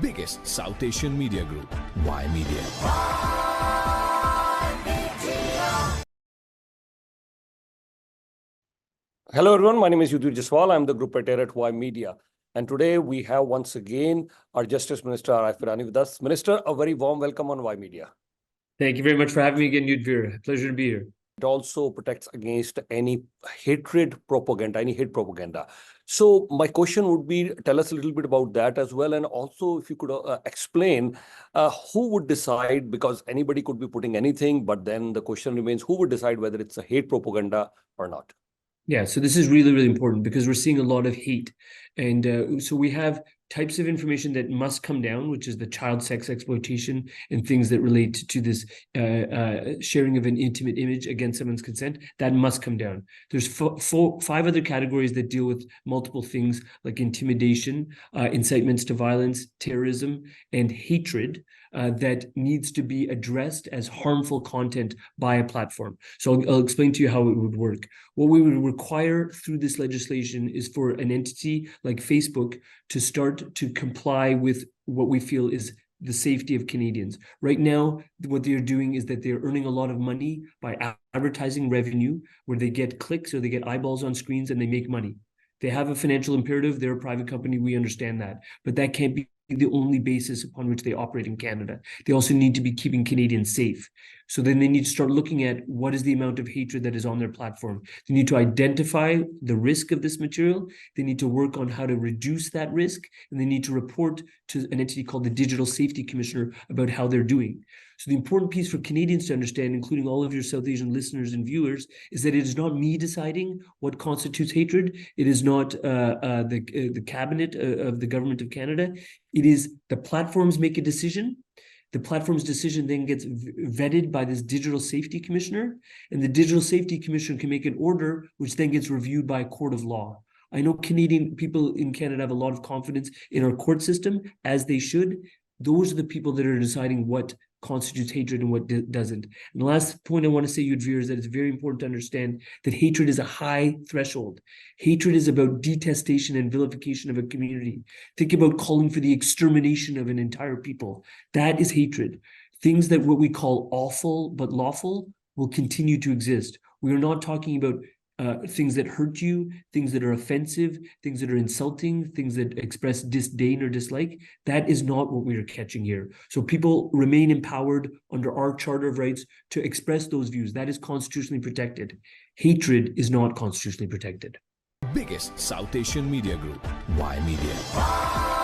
biggest South Asian media group, Ymedia. Hello everyone, my name is Ymedia. I'm the group editor at Ymedia. And today we have once again our Justice Minister Arif Virani with us. Minister, a very warm welcome on Ymedia. Thank you very much for having me again, Yudhvir. Pleasure to be here. It also protects against any hatred propaganda, any hate propaganda. So my question would be, tell us a little bit about that as well. And also if you could explain who would decide, because anybody could be putting anything, but then the question remains, who would decide whether it's a hate propaganda or not? Yeah, so this is really, really important because we're seeing a lot of hate. And so we have types of information that must come down, which is the child sex exploitation and things that relate to this sharing of an intimate image against someone's consent. That must come down. There's five other categories that deal with multiple things like intimidation, incitements to violence, terrorism, and hatred that needs to be addressed as harmful content by a platform. So I'll explain to you how it would work. What we would require through this legislation is for an entity like Facebook to start to comply with what we feel is the safety of Canadians. Right now, what they're doing is that they're earning a lot of money by advertising revenue, where they get clicks or they get eyeballs on screens and they make money. They have a financial imperative. They're a private company. We understand that. But that can't be the only basis upon which they operate in Canada. They also need to be keeping Canadians safe. So then they need to start looking at what is the amount of hatred that is on their platform. They need to identify the risk of this material. They need to work on how to reduce that risk. And they need to report to an entity called the Digital Safety Commissioner about how they're doing. So the important piece for Canadians to understand, including all of your South Asian listeners and viewers, is that it is not me deciding what constitutes hatred. It is not the cabinet of the government of Canada. It is the platforms make a decision. The platform's decision then gets vetted by this Digital Safety Commissioner, and the Digital Safety Commissioner can make an order, which then gets reviewed by a court of law. I know Canadian people in Canada have a lot of confidence in our court system, as they should. Those are the people that are deciding what constitutes hatred and what doesn't. And the last point I want to say, Yudhvir, is that it's very important to understand that hatred is a high threshold. Hatred is about detestation and vilification of a community. Think about calling for the extermination of an entire people. That is hatred. Things that what we call awful but lawful will continue to exist. We are not talking about things that hurt you, things that are offensive, things that are insulting, things that express disdain or dislike. That is not what we are catching here. So people remain empowered under our Charter of Rights to express those views. That is constitutionally protected. Hatred is not constitutionally protected. Biggest South Asian media group, Ymedia.